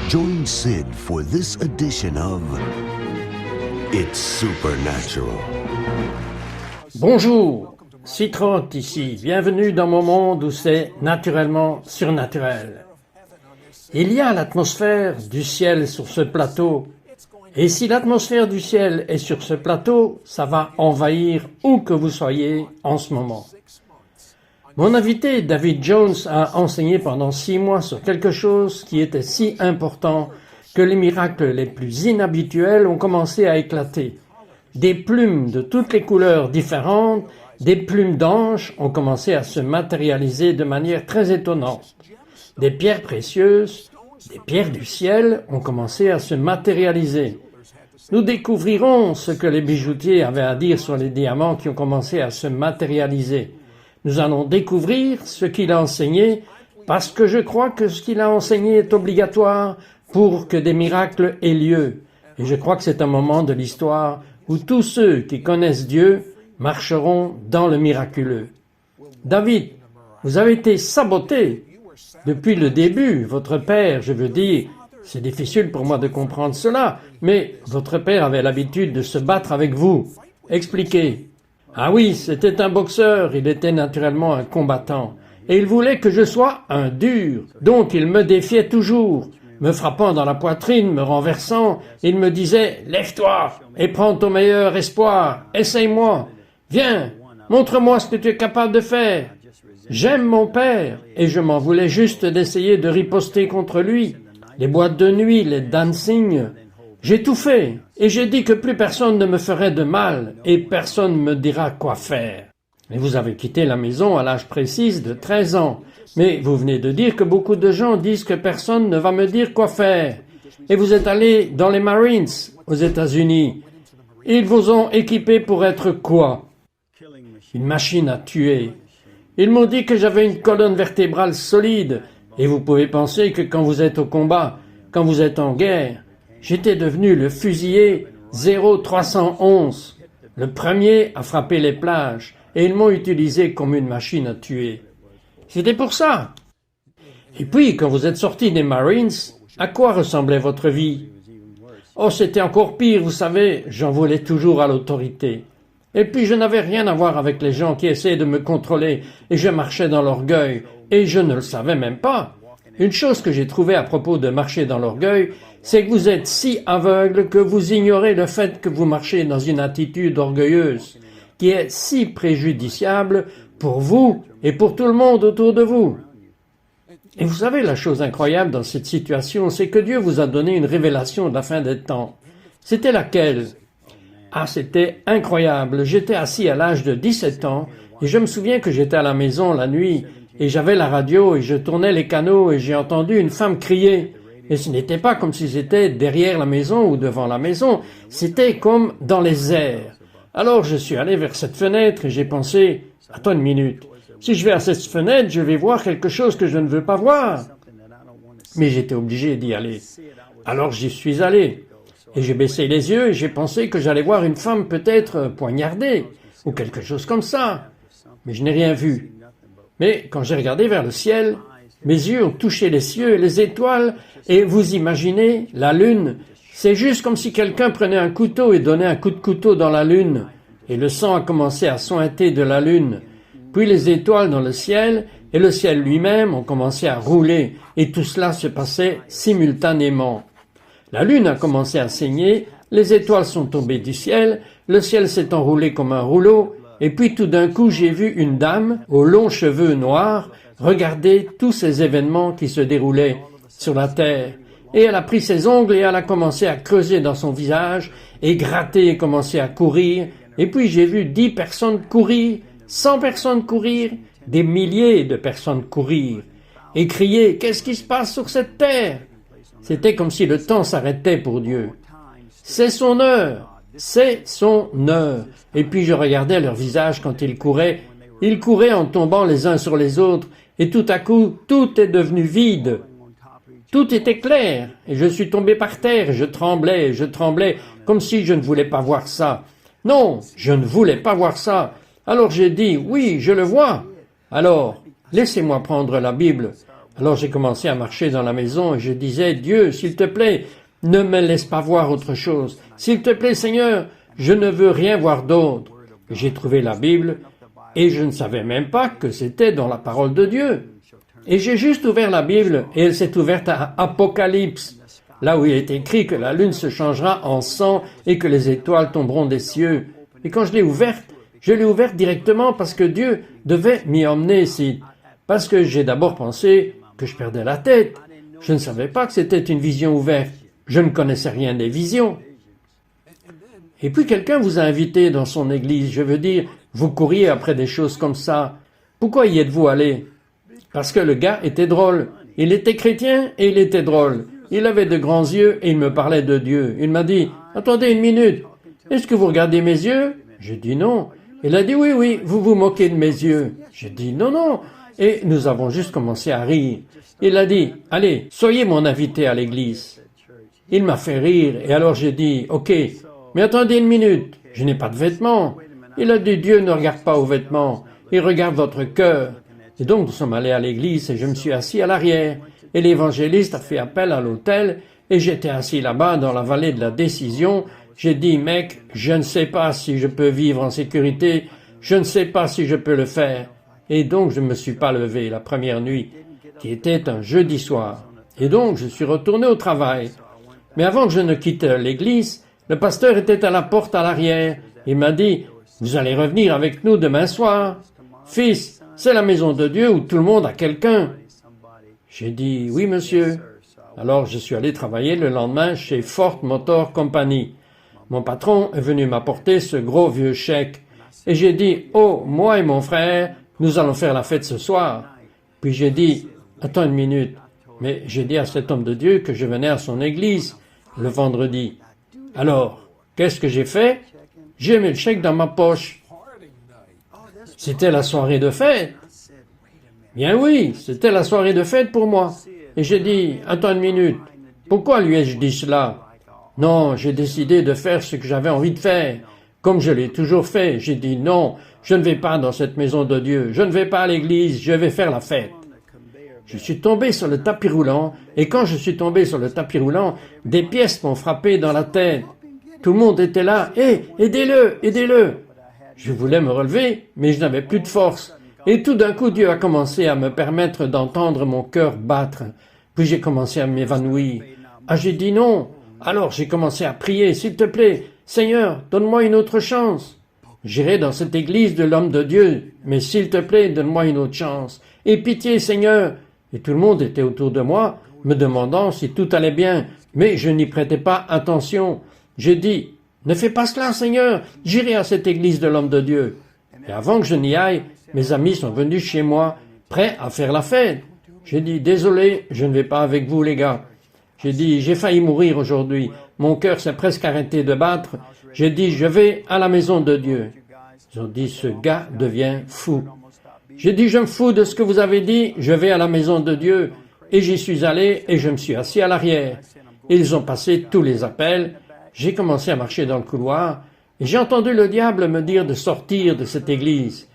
Join Sid for this edition of It's Supernatural. Bonjour, Citroën ici. Bienvenue dans mon monde où c'est naturellement surnaturel. Il y a l'atmosphère du ciel sur ce plateau. Et si l'atmosphère du ciel est sur ce plateau, ça va envahir où que vous soyez en ce moment. Mon invité, David Jones, a enseigné pendant 6 mois sur quelque chose qui était si important que les miracles les plus inhabituels ont commencé à éclater. Des plumes de toutes les couleurs différentes, des plumes d'anges ont commencé à se matérialiser de manière très étonnante. Des pierres précieuses, des pierres du ciel ont commencé à se matérialiser. Nous découvrirons ce que les bijoutiers avaient à dire sur les diamants qui ont commencé à se matérialiser. Nous allons découvrir ce qu'il a enseigné parce que je crois que ce qu'il a enseigné est obligatoire pour que des miracles aient lieu. Et je crois que c'est un moment de l'histoire où tous ceux qui connaissent Dieu marcheront dans le miraculeux. David, vous avez été saboté depuis le début. Votre père, je veux dire, c'est difficile pour moi de comprendre cela, mais votre père avait l'habitude de se battre avec vous. Expliquez. Ah oui, c'était un boxeur, il était naturellement un combattant. Et il voulait que je sois un dur, donc il me défiait toujours. Me frappant dans la poitrine, me renversant, il me disait « Lève-toi et prends ton meilleur espoir, essaye-moi, viens, montre-moi ce que tu es capable de faire. » J'aime mon père et je m'en voulais juste d'essayer de riposter contre lui. Les boîtes de nuit, les dancing, j'ai tout fait et j'ai dit que plus personne ne me ferait de mal et personne ne me dira quoi faire. Et vous avez quitté la maison à l'âge précis de 13 ans. Mais vous venez de dire que beaucoup de gens disent que personne ne va me dire quoi faire. Et vous êtes allé dans les Marines aux États-Unis. Ils vous ont équipé pour être quoi? Une machine à tuer. Ils m'ont dit que j'avais une colonne vertébrale solide. Et vous pouvez penser que quand vous êtes au combat, quand vous êtes en guerre, j'étais devenu le fusillé 0311, le premier à frapper les plages, et ils m'ont utilisé comme une machine à tuer. C'était pour ça. Et puis, quand vous êtes sorti des Marines, à quoi ressemblait votre vie? Oh, c'était encore pire, vous savez, j'en voulais toujours à l'autorité. Et puis, je n'avais rien à voir avec les gens qui essayaient de me contrôler, et je marchais dans l'orgueil, et je ne le savais même pas. Une chose que j'ai trouvée à propos de marcher dans l'orgueil, c'est que vous êtes si aveugle que vous ignorez le fait que vous marchez dans une attitude orgueilleuse, qui est si préjudiciable pour vous et pour tout le monde autour de vous. Et vous savez, la chose incroyable dans cette situation, c'est que Dieu vous a donné une révélation de la fin des temps. C'était laquelle? Ah, c'était incroyable. J'étais assis à l'âge de 17 ans et je me souviens que j'étais à la maison la nuit et j'avais la radio et je tournais les canaux et j'ai entendu une femme crier. Et ce n'était pas comme si c'était derrière la maison ou devant la maison, c'était comme dans les airs. Alors je suis allé vers cette fenêtre et j'ai pensé, attends une minute, si je vais à cette fenêtre, je vais voir quelque chose que je ne veux pas voir. Mais j'étais obligé d'y aller. Alors j'y suis allé. Et j'ai baissé les yeux et j'ai pensé que j'allais voir une femme peut-être poignardée, ou quelque chose comme ça. Mais je n'ai rien vu. Mais quand j'ai regardé vers le ciel, mes yeux ont touché les cieux et les étoiles, et vous imaginez, la lune, c'est juste comme si quelqu'un prenait un couteau et donnait un coup de couteau dans la lune, et le sang a commencé à suinter de la lune. Puis les étoiles dans le ciel, et le ciel lui-même ont commencé à rouler, et tout cela se passait simultanément. La lune a commencé à saigner, les étoiles sont tombées du ciel, le ciel s'est enroulé comme un rouleau, et puis tout d'un coup j'ai vu une dame, aux longs cheveux noirs, regarder tous ces événements qui se déroulaient sur la terre. Et elle a pris ses ongles et elle a commencé à creuser dans son visage, et gratter et commencer à courir, et puis j'ai vu 10 personnes courir, 100 personnes courir, des milliers de personnes courir, et crier « Qu'est-ce qui se passe sur cette terre ?» C'était comme si le temps s'arrêtait pour Dieu. C'est son heure, c'est son heure. Et puis je regardais leur visage quand ils couraient en tombant les uns sur les autres, et tout à coup, tout est devenu vide. Tout était clair, et je suis tombé par terre, et je tremblais, comme si je ne voulais pas voir ça. Non, je ne voulais pas voir ça. Alors j'ai dit, oui, je le vois. Alors, laissez-moi prendre la Bible. Alors j'ai commencé à marcher dans la maison et je disais, Dieu, s'il te plaît, ne me laisse pas voir autre chose. S'il te plaît, Seigneur, je ne veux rien voir d'autre. J'ai trouvé la Bible et je ne savais même pas que c'était dans la parole de Dieu. Et j'ai juste ouvert la Bible et elle s'est ouverte à Apocalypse, là où il est écrit que la lune se changera en sang et que les étoiles tomberont des cieux. Et quand je l'ai ouverte directement parce que Dieu devait m'y emmener ici. Parce que j'ai d'abord pensé que je perdais la tête. Je ne savais pas que c'était une vision ouverte. Je ne connaissais rien des visions. Et puis quelqu'un vous a invité dans son église. Je veux dire, vous couriez après des choses comme ça. Pourquoi y êtes-vous allé? Parce que le gars était drôle. Il était chrétien et il était drôle. Il avait de grands yeux et il me parlait de Dieu. Il m'a dit, attendez une minute, est-ce que vous regardez mes yeux? J'ai dit non. Il a dit oui, oui, vous vous moquez de mes yeux. J'ai dit non, non. Et nous avons juste commencé à rire. Il a dit, allez, soyez mon invité à l'église. Il m'a fait rire et alors j'ai dit, ok, mais attendez une minute, je n'ai pas de vêtements. Il a dit, Dieu ne regarde pas aux vêtements, il regarde votre cœur. Et donc nous sommes allés à l'église et je me suis assis à l'arrière. Et l'évangéliste a fait appel à l'autel et j'étais assis là-bas dans la vallée de la décision. J'ai dit, mec, je ne sais pas si je peux vivre en sécurité, je ne sais pas si je peux le faire. Et donc je ne me suis pas levé la première nuit, qui était un jeudi soir. Et donc je suis retourné au travail. Mais avant que je ne quitte l'église, le pasteur était à la porte à l'arrière. Il m'a dit, vous allez revenir avec nous demain soir. Fils, c'est la maison de Dieu où tout le monde a quelqu'un. J'ai dit, oui monsieur. Alors je suis allé travailler le lendemain chez Ford Motor Company. Mon patron est venu m'apporter ce gros vieux chèque. Et j'ai dit, oh, moi et mon frère, nous allons faire la fête ce soir. Puis j'ai dit, attends une minute. Mais j'ai dit à cet homme de Dieu que je venais à son église le vendredi. Alors, qu'est-ce que j'ai fait? J'ai mis le chèque dans ma poche. C'était la soirée de fête. Bien oui, c'était la soirée de fête pour moi. Et j'ai dit, attends une minute. Pourquoi lui ai-je dit cela? Non, j'ai décidé de faire ce que j'avais envie de faire. Comme je l'ai toujours fait, j'ai dit non, je ne vais pas dans cette maison de Dieu, je ne vais pas à l'église, je vais faire la fête. Je suis tombé sur le tapis roulant, et quand je suis tombé sur le tapis roulant, des pièces m'ont frappé dans la tête. Tout le monde était là, hé, aidez-le, aidez-le. Je voulais me relever, mais je n'avais plus de force. Et tout d'un coup, Dieu a commencé à me permettre d'entendre mon cœur battre. Puis j'ai commencé à m'évanouir. Ah, j'ai dit non. Alors j'ai commencé à prier, s'il te plaît, Seigneur, donne-moi une autre chance. J'irai dans cette église de l'homme de Dieu, mais s'il te plaît, donne-moi une autre chance. Et pitié, Seigneur. Et tout le monde était autour de moi, me demandant si tout allait bien, mais je n'y prêtais pas attention. J'ai dit, ne fais pas cela, Seigneur, j'irai à cette église de l'homme de Dieu. Et avant que je n'y aille, mes amis sont venus chez moi, prêts à faire la fête. J'ai dit, désolé, je ne vais pas avec vous, les gars. J'ai dit, j'ai failli mourir aujourd'hui. Mon cœur s'est presque arrêté de battre. J'ai dit, je vais à la maison de Dieu. Ils ont dit, ce gars devient fou. J'ai dit, je me fous de ce que vous avez dit, je vais à la maison de Dieu. Et j'y suis allé et je me suis assis à l'arrière. Ils ont passé tous les appels. J'ai commencé à marcher dans le couloir et j'ai entendu le diable me dire de sortir de cette église.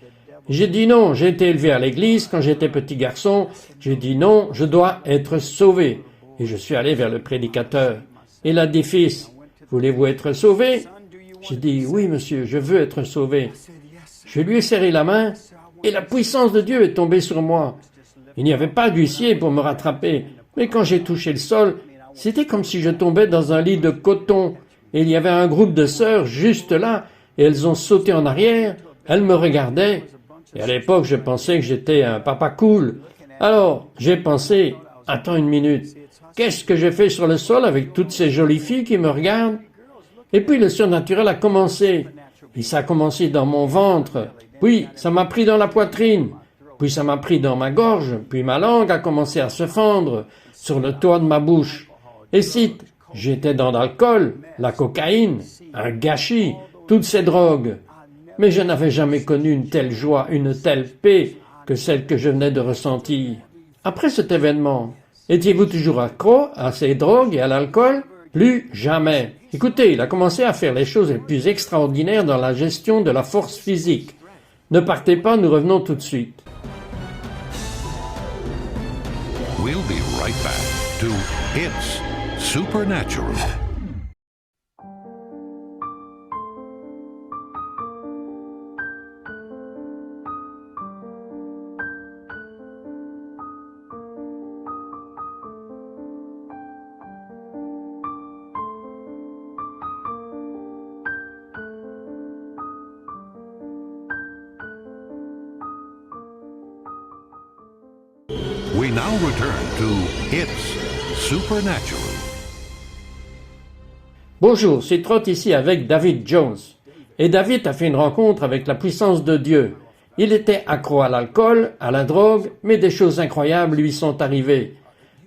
J'ai dit non, j'ai été élevé à l'église quand j'étais petit garçon. J'ai dit non, je dois être sauvé. Et je suis allé vers le prédicateur. Il a dit, fils, voulez-vous être sauvé? J'ai dit, oui, monsieur, je veux être sauvé. Je lui ai serré la main et la puissance de Dieu est tombée sur moi. Il n'y avait pas d'huissier pour me rattraper, mais quand j'ai touché le sol, c'était comme si je tombais dans un lit de coton. Et il y avait un groupe de sœurs juste là, et elles ont sauté en arrière, elles me regardaient. Et à l'époque, je pensais que j'étais un papa cool. Alors, j'ai pensé, attends une minute, qu'est-ce que j'ai fait sur le sol avec toutes ces jolies filles qui me regardent? Et puis le surnaturel a commencé. Et ça a commencé dans mon ventre. Puis ça m'a pris dans la poitrine. Puis ça m'a pris dans ma gorge. Puis ma langue a commencé à se fendre sur le toit de ma bouche. Et si j'étais dans l'alcool, la cocaïne, un gâchis, toutes ces drogues. Mais je n'avais jamais connu une telle joie, une telle paix que celle que je venais de ressentir. Après cet événement, étiez-vous toujours accro à ces drogues et à l'alcool? Plus jamais. Écoutez, il a commencé à faire les choses les plus extraordinaires dans la gestion de la force physique. Ne partez pas, nous revenons tout de suite. We'll be right back to It's Supernatural. We now return to It's Supernatural. Bonjour, c'est Trot ici avec David Jones. Et David a fait une rencontre avec la puissance de Dieu. Il était accro à l'alcool, à la drogue, mais des choses incroyables lui sont arrivées.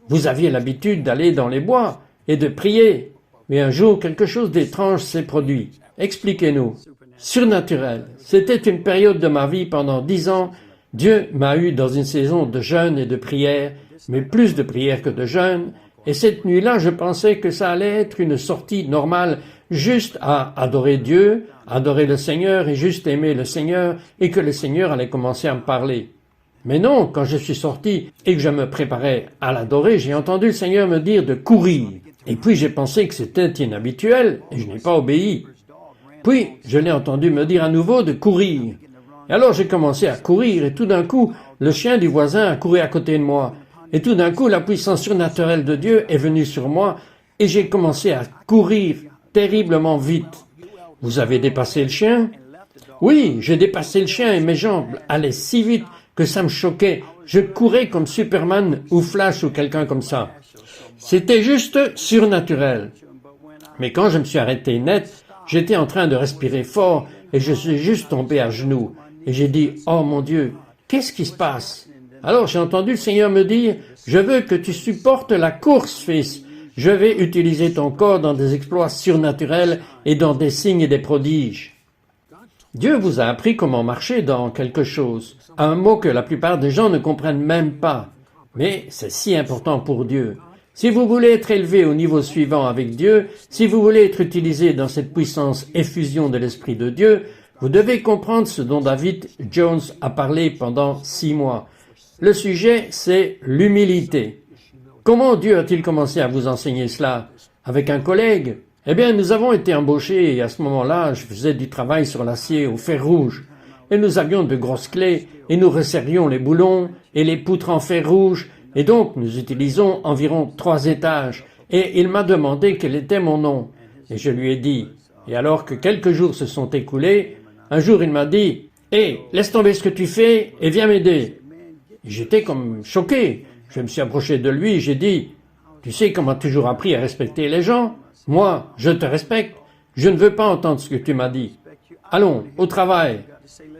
Vous aviez l'habitude d'aller dans les bois et de prier, mais un jour quelque chose d'étrange s'est produit. Expliquez-nous. Surnaturel. C'était une période de ma vie pendant 10 ans. Dieu m'a eu dans une saison de jeûne et de prière, mais plus de prière que de jeûne, et cette nuit-là, je pensais que ça allait être une sortie normale, juste à adorer Dieu, adorer le Seigneur et juste aimer le Seigneur, et que le Seigneur allait commencer à me parler. Mais non, quand je suis sorti et que je me préparais à l'adorer, j'ai entendu le Seigneur me dire de courir. Et puis j'ai pensé que c'était inhabituel, et je n'ai pas obéi. Puis, je l'ai entendu me dire à nouveau de courir. Et alors j'ai commencé à courir, et tout d'un coup, le chien du voisin a couru à côté de moi. Et tout d'un coup, la puissance surnaturelle de Dieu est venue sur moi, et j'ai commencé à courir terriblement vite. Vous avez dépassé le chien? Oui, j'ai dépassé le chien, et mes jambes allaient si vite que ça me choquait. Je courais comme Superman ou Flash ou quelqu'un comme ça. C'était juste surnaturel. Mais quand je me suis arrêté net, j'étais en train de respirer fort, et je suis juste tombé à genoux. Et j'ai dit, « Oh mon Dieu, qu'est-ce qui se passe ?» Alors j'ai entendu le Seigneur me dire, « Je veux que tu supportes la course, fils. Je vais utiliser ton corps dans des exploits surnaturels et dans des signes et des prodiges. » Dieu vous a appris comment marcher dans quelque chose, un mot que la plupart des gens ne comprennent même pas. Mais c'est si important pour Dieu. Si vous voulez être élevé au niveau suivant avec Dieu, si vous voulez être utilisé dans cette puissance effusion de l'Esprit de Dieu, vous devez comprendre ce dont David Jones a parlé pendant 6 mois. Le sujet, c'est l'humilité. Comment Dieu a-t-il commencé à vous enseigner cela? Avec un collègue? Eh bien, nous avons été embauchés et à ce moment-là, je faisais du travail sur l'acier au fer rouge. Et nous avions de grosses clés et nous resserrions les boulons et les poutres en fer rouge. Et donc, nous utilisons environ 3 étages. Et il m'a demandé quel était mon nom. Et je lui ai dit. Et alors que quelques jours se sont écoulés, un jour il m'a dit « Hé, laisse tomber ce que tu fais et viens m'aider. » J'étais comme choqué. Je me suis approché de lui et j'ai dit « Tu sais qu'on m'a toujours appris à respecter les gens. Moi, je te respecte. Je ne veux pas entendre ce que tu m'as dit. Allons, au travail. »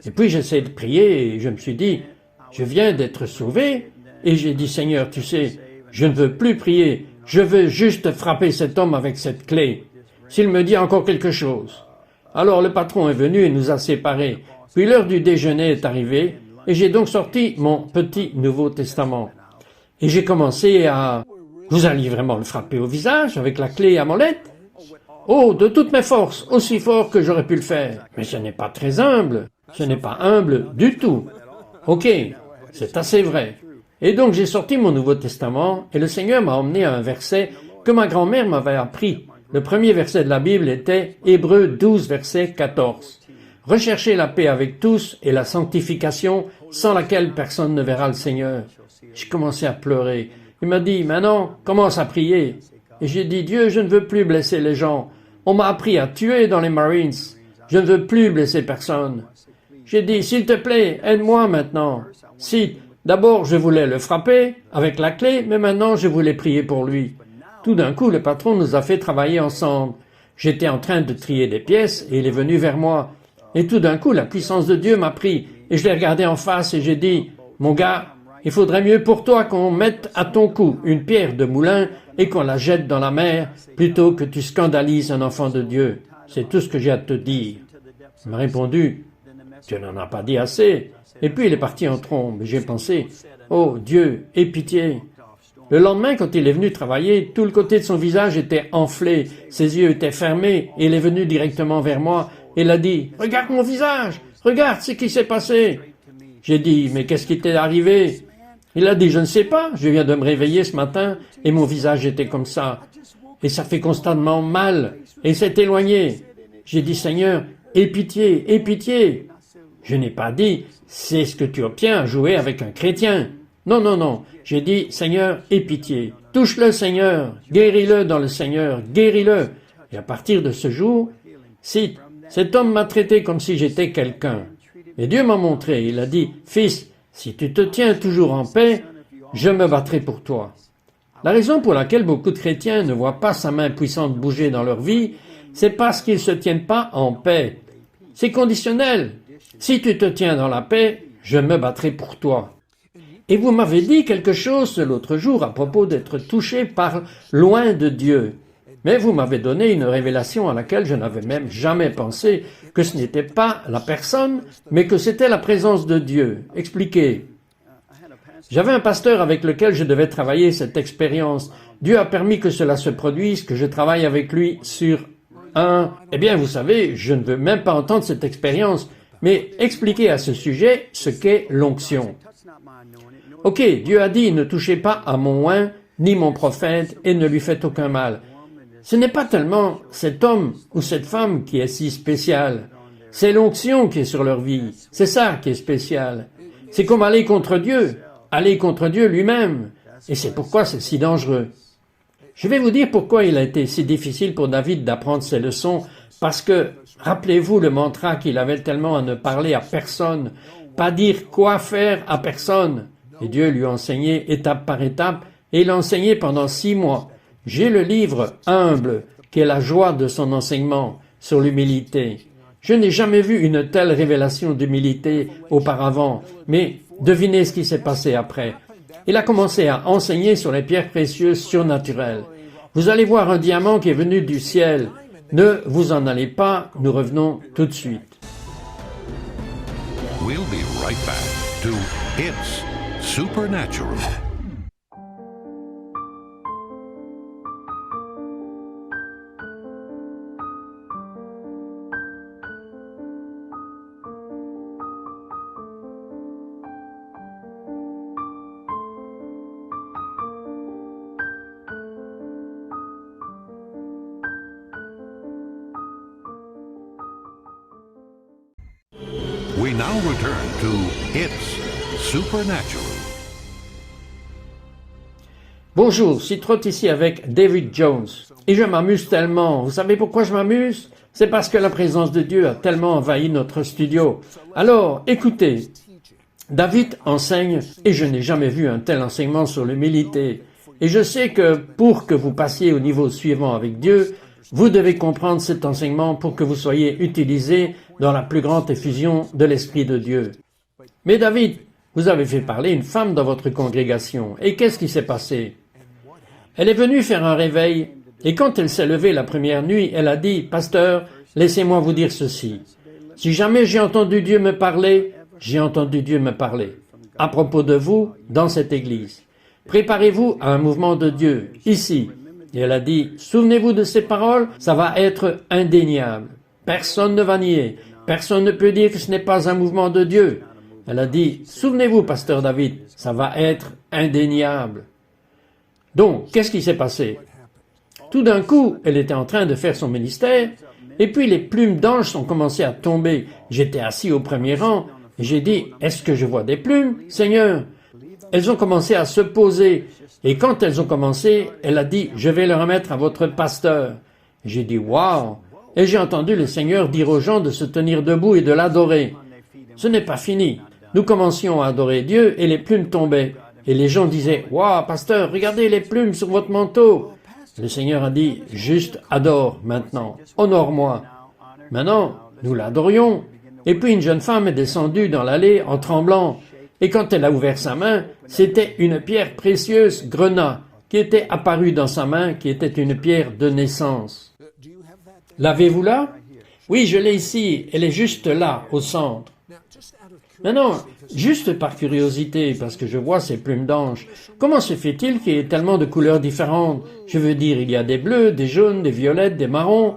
Et puis j'essayais de prier et je me suis dit « Je viens d'être sauvé. » Et j'ai dit « Seigneur, tu sais, je ne veux plus prier. Je veux juste frapper cet homme avec cette clé. S'il me dit encore quelque chose. » Alors le patron est venu et nous a séparés. Puis l'heure du déjeuner est arrivée et j'ai donc sorti mon petit Nouveau Testament. Et j'ai commencé à... Vous alliez vraiment le frapper au visage avec la clé à molette? Oh, de toutes mes forces, aussi fort que j'aurais pu le faire. Mais ce n'est pas très humble. Ce n'est pas humble du tout. Ok, c'est assez vrai. Et donc j'ai sorti mon Nouveau Testament et le Seigneur m'a emmené à un verset que ma grand-mère m'avait appris. Le premier verset de la Bible était Hébreux 12, verset 14. Recherchez la paix avec tous et la sanctification sans laquelle personne ne verra le Seigneur. J'ai commencé à pleurer. Il m'a dit, maintenant, commence à prier. Et j'ai dit, Dieu, je ne veux plus blesser les gens. On m'a appris à tuer dans les Marines. Je ne veux plus blesser personne. J'ai dit, s'il te plaît, aide-moi maintenant. Si, d'abord je voulais le frapper avec la clé, mais maintenant je voulais prier pour lui. Tout d'un coup, le patron nous a fait travailler ensemble. J'étais en train de trier des pièces et il est venu vers moi. Et tout d'un coup, la puissance de Dieu m'a pris et je l'ai regardé en face et j'ai dit, mon gars, il faudrait mieux pour toi qu'on mette à ton cou une pierre de moulin et qu'on la jette dans la mer plutôt que tu scandalises un enfant de Dieu. C'est tout ce que j'ai à te dire. Il m'a répondu, tu n'en as pas dit assez. Et puis il est parti en trombe et j'ai pensé, oh Dieu, aie pitié. Le lendemain, quand il est venu travailler, tout le côté de son visage était enflé, ses yeux étaient fermés, et il est venu directement vers moi, et il a dit, « Regarde mon visage, regarde ce qui s'est passé. » J'ai dit, « Mais qu'est-ce qui t'est arrivé ?» Il a dit, je ne sais pas, je viens de me réveiller ce matin et mon visage était comme ça. Et ça fait constamment mal. Et s'est éloigné. J'ai dit, Seigneur, aie pitié, aie pitié. Je n'ai pas dit, c'est ce que tu obtiens à jouer avec un chrétien. Non, non, non. J'ai dit, Seigneur, aie pitié. Touche-le, Seigneur. Guéris-le dans le Seigneur. Guéris-le. Et à partir de ce jour, cite, cet homme m'a traité comme si j'étais quelqu'un. Et Dieu m'a montré, il a dit, fils, si tu te tiens toujours en paix, je me battrai pour toi. La raison pour laquelle beaucoup de chrétiens ne voient pas sa main puissante bouger dans leur vie, c'est parce qu'ils ne se tiennent pas en paix. C'est conditionnel. Si tu te tiens dans la paix, je me battrai pour toi. Et vous m'avez dit quelque chose l'autre jour à propos d'être touché par loin de Dieu. Mais vous m'avez donné une révélation à laquelle je n'avais même jamais pensé, que ce n'était pas la personne, mais que c'était la présence de Dieu. Expliquez. J'avais un pasteur avec lequel je devais travailler cette expérience. Dieu a permis que cela se produise, que je travaille avec lui sur un... Eh bien, vous savez, je ne veux même pas entendre cette expérience, mais expliquez à ce sujet ce qu'est l'onction. Ok, Dieu a dit, ne touchez pas à mon oint, ni mon prophète, et ne lui faites aucun mal. Ce n'est pas tellement cet homme ou cette femme qui est si spécial. C'est l'onction qui est sur leur vie. C'est ça qui est spécial. C'est comme aller contre Dieu lui-même. Et c'est pourquoi c'est si dangereux. Je vais vous dire pourquoi il a été si difficile pour David d'apprendre ces leçons, parce que, rappelez-vous le mantra qu'il avait tellement à ne parler à personne, pas dire quoi faire à personne. Et Dieu lui a enseigné étape par étape, et il l'a enseigné pendant 6 mois. J'ai le livre Humble, qui est la joie de son enseignement sur l'humilité. Je n'ai jamais vu une telle révélation d'humilité auparavant, mais devinez ce qui s'est passé après. Il a commencé à enseigner sur les pierres précieuses surnaturelles. Vous allez voir un diamant qui est venu du ciel. Ne vous en allez pas, nous revenons tout de suite. We'll be right back to It's Supernatural. We now return to It's Supernatural. Bonjour, Citrotte ici avec David Jones. Et je m'amuse tellement. Vous savez pourquoi je m'amuse? C'est parce que la présence de Dieu a tellement envahi notre studio. Alors, écoutez. David enseigne, et je n'ai jamais vu un tel enseignement sur l'humilité. Et je sais que pour que vous passiez au niveau suivant avec Dieu, vous devez comprendre cet enseignement pour que vous soyez utilisé dans la plus grande effusion de l'Esprit de Dieu. Mais David, vous avez fait parler une femme dans votre congrégation. Et qu'est-ce qui s'est passé? Elle est venue faire un réveil, et quand elle s'est levée la première nuit, elle a dit, « Pasteur, laissez-moi vous dire ceci. Si jamais j'ai entendu Dieu me parler, j'ai entendu Dieu me parler. À propos de vous, dans cette église. Préparez-vous à un mouvement de Dieu, ici. » Et elle a dit, « Souvenez-vous de ces paroles, ça va être indéniable. Personne ne va nier. Personne ne peut dire que ce n'est pas un mouvement de Dieu. » Elle a dit, « Souvenez-vous, pasteur David, ça va être indéniable. » Donc, qu'est-ce qui s'est passé? Tout d'un coup, elle était en train de faire son ministère, et puis les plumes d'ange sont commencées à tomber. J'étais assis au premier rang, et j'ai dit, « Est-ce que je vois des plumes, Seigneur ?» Elles ont commencé à se poser, et quand elles ont commencé, elle a dit, « Je vais le remettre à votre pasteur. » J'ai dit, « Waouh !» Et j'ai entendu le Seigneur dire aux gens de se tenir debout et de l'adorer. Ce n'est pas fini. Nous commencions à adorer Dieu, et les plumes tombaient. Et les gens disaient, « Waouh, pasteur, regardez les plumes sur votre manteau. » Le Seigneur a dit, « Juste adore maintenant, honore-moi. » Maintenant, nous l'adorions. Et puis une jeune femme est descendue dans l'allée en tremblant. Et quand elle a ouvert sa main, c'était une pierre précieuse, grenat, qui était apparue dans sa main, qui était une pierre de naissance. L'avez-vous là? Oui, je l'ai ici. Elle est juste là, au centre. Maintenant, juste par curiosité, parce que je vois ces plumes d'ange, comment se fait-il qu'il y ait tellement de couleurs différentes? Je veux dire, il y a des bleus, des jaunes, des violettes, des marrons.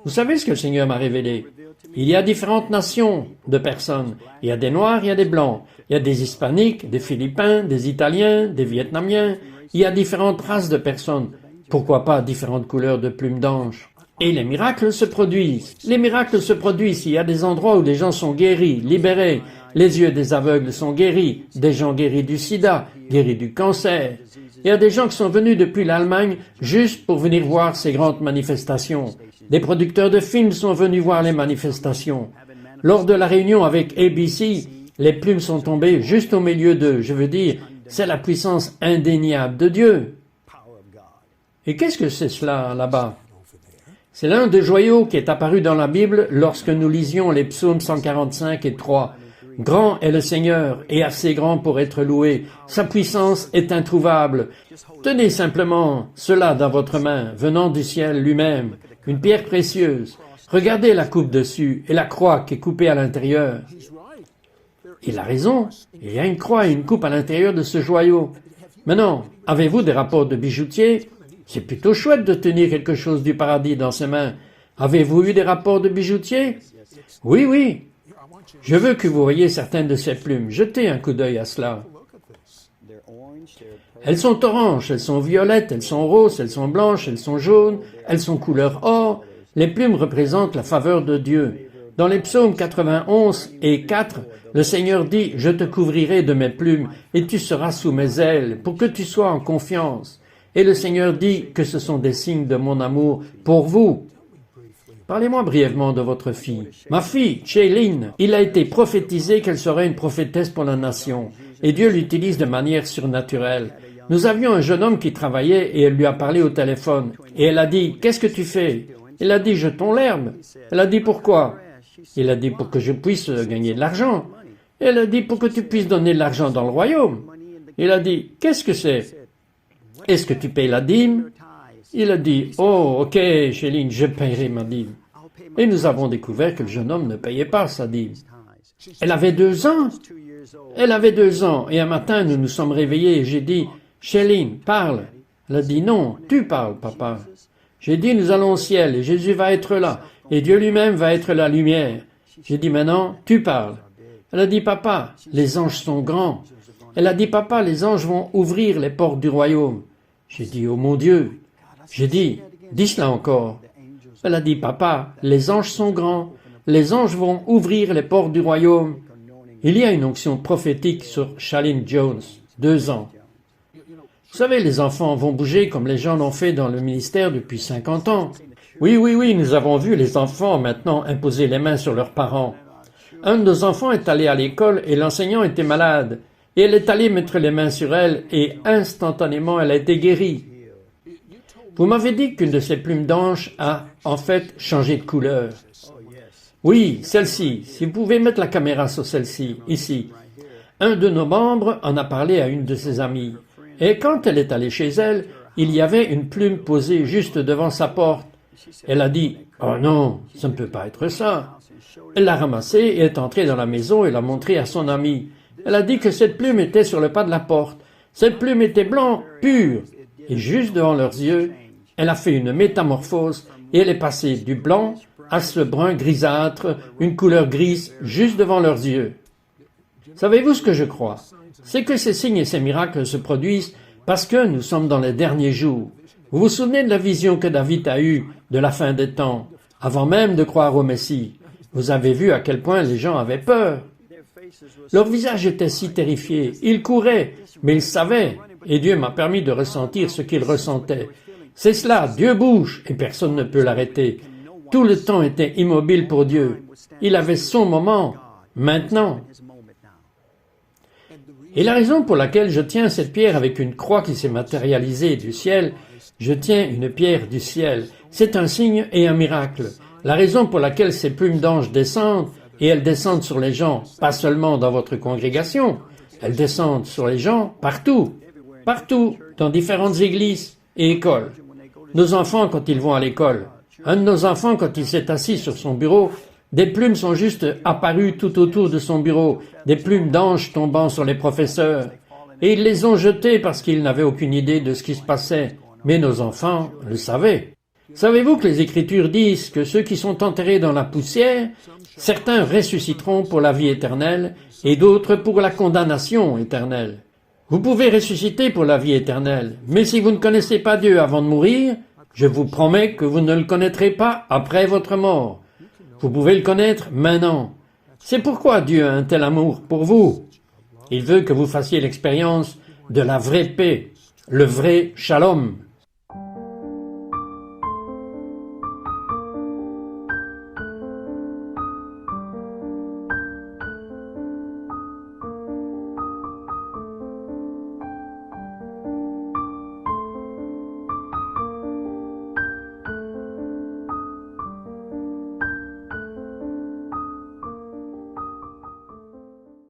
Vous savez ce que le Seigneur m'a révélé? Il y a différentes nations de personnes. Il y a des Noirs, il y a des Blancs. Il y a des Hispaniques, des Philippins, des Italiens, des Vietnamiens. Il y a différentes races de personnes. Pourquoi pas différentes couleurs de plumes d'ange? Et les miracles se produisent. Les miracles se produisent. Il y a des endroits où les gens sont guéris, libérés. Les yeux des aveugles sont guéris. Des gens guéris du sida, guéris du cancer. Il y a des gens qui sont venus depuis l'Allemagne juste pour venir voir ces grandes manifestations. Des producteurs de films sont venus voir les manifestations. Lors de la réunion avec ABC, les plumes sont tombées juste au milieu d'eux. Je veux dire, c'est la puissance indéniable de Dieu. Et qu'est-ce que c'est cela là-bas? C'est l'un des joyaux qui est apparu dans la Bible lorsque nous lisions les psaumes 145 et 3. Grand est le Seigneur et assez grand pour être loué. Sa puissance est introuvable. Tenez simplement cela dans votre main, venant du ciel lui-même, une pierre précieuse. Regardez la coupe dessus et la croix qui est coupée à l'intérieur. Il a raison, il y a une croix et une coupe à l'intérieur de ce joyau. Maintenant, avez-vous des rapports de bijoutier? C'est plutôt chouette de tenir quelque chose du paradis dans ses mains. Avez-vous eu des rapports de bijoutier? Oui, oui. Je veux que vous voyiez certaines de ces plumes. Jetez un coup d'œil à cela. Elles sont oranges, elles sont violettes, elles sont roses, elles sont blanches, elles sont jaunes, elles sont couleur or. Les plumes représentent la faveur de Dieu. Dans les psaumes 91 et 4, le Seigneur dit « Je te couvrirai de mes plumes et tu seras sous mes ailes pour que tu sois en confiance. » Et le Seigneur dit que ce sont des signes de mon amour pour vous. Parlez-moi brièvement de votre fille. Ma fille, Shailene, il a été prophétisé qu'elle serait une prophétesse pour la nation. Et Dieu l'utilise de manière surnaturelle. Nous avions un jeune homme qui travaillait et elle lui a parlé au téléphone. Et elle a dit « Qu'est-ce que tu fais ?» Il a dit « Jetons l'herbe. » Elle a dit « Pourquoi ?» Il a dit « Pour que je puisse gagner de l'argent. » Elle a dit « Pour que tu puisses donner de l'argent dans le royaume. » Il a dit « Qu'est-ce que c'est ? Est-ce que tu payes la dîme? » Il a dit « Oh, ok, Shailene, je paierai ma dîme. » Et nous avons découvert que le jeune homme ne payait pas sa dîme. Elle avait 2 ans. Elle avait 2 ans. Et un matin, nous nous sommes réveillés et j'ai dit « Shailene, parle. » Elle a dit « Non, tu parles, papa. » J'ai dit « Nous allons au ciel et Jésus va être là. Et Dieu lui-même va être la lumière. » J'ai dit « Maintenant, tu parles. » Elle a dit « Papa, les anges sont grands. » Elle a dit « Papa, les anges vont ouvrir les portes du royaume. » J'ai dit « Oh mon Dieu. » J'ai dit « Dis cela encore. » Elle a dit « Papa, les anges sont grands. Les anges vont ouvrir les portes du royaume. » Il y a une onction prophétique sur Shailene Jones, 2 ans. Vous savez, les enfants vont bouger comme les gens l'ont fait dans le ministère depuis 50 ans. Oui, nous avons vu les enfants maintenant imposer les mains sur leurs parents. Un de nos enfants est allé à l'école et l'enseignant était malade. Et elle est allée mettre les mains sur elle et instantanément elle a été guérie. Vous m'avez dit qu'une de ces plumes d'ange a en fait changé de couleur. Oui, celle-ci. Si vous pouvez mettre la caméra sur celle-ci, ici. Un de nos membres en a parlé à une de ses amies. Et quand elle est allée chez elle, il y avait une plume posée juste devant sa porte. Elle a dit « Oh non, ça ne peut pas être ça ». Elle l'a ramassée et est entrée dans la maison et l'a montrée à son amie. Elle a dit que cette plume était sur le pas de la porte. Cette plume était blanc, pur. Et juste devant leurs yeux, elle a fait une métamorphose et elle est passée du blanc à ce brun grisâtre, une couleur grise, juste devant leurs yeux. Savez-vous ce que je crois? C'est que ces signes et ces miracles se produisent parce que nous sommes dans les derniers jours. Vous vous souvenez de la vision que David a eue de la fin des temps, avant même de croire au Messie? Vous avez vu à quel point les gens avaient peur. Leur visage était si terrifié. Ils couraient, mais ils savaient, et Dieu m'a permis de ressentir ce qu'ils ressentaient. C'est cela, Dieu bouge, et personne ne peut l'arrêter. Tout le temps était immobile pour Dieu. Il avait son moment, maintenant. Et la raison pour laquelle je tiens cette pierre avec une croix qui s'est matérialisée du ciel, je tiens une pierre du ciel. C'est un signe et un miracle. La raison pour laquelle ces plumes d'ange descendent, et elles descendent sur les gens, pas seulement dans votre congrégation, elles descendent sur les gens partout, dans différentes églises et écoles. Nos enfants quand ils vont à l'école, un de nos enfants quand il s'est assis sur son bureau, des plumes sont juste apparues tout autour de son bureau, des plumes d'ange tombant sur les professeurs, et ils les ont jetées parce qu'ils n'avaient aucune idée de ce qui se passait. Mais nos enfants le savaient. Savez-vous que les Écritures disent que ceux qui sont enterrés dans la poussière, certains ressusciteront pour la vie éternelle et d'autres pour la condamnation éternelle. Vous pouvez ressusciter pour la vie éternelle, mais si vous ne connaissez pas Dieu avant de mourir, je vous promets que vous ne le connaîtrez pas après votre mort. Vous pouvez le connaître maintenant. C'est pourquoi Dieu a un tel amour pour vous. Il veut que vous fassiez l'expérience de la vraie paix, le vrai shalom.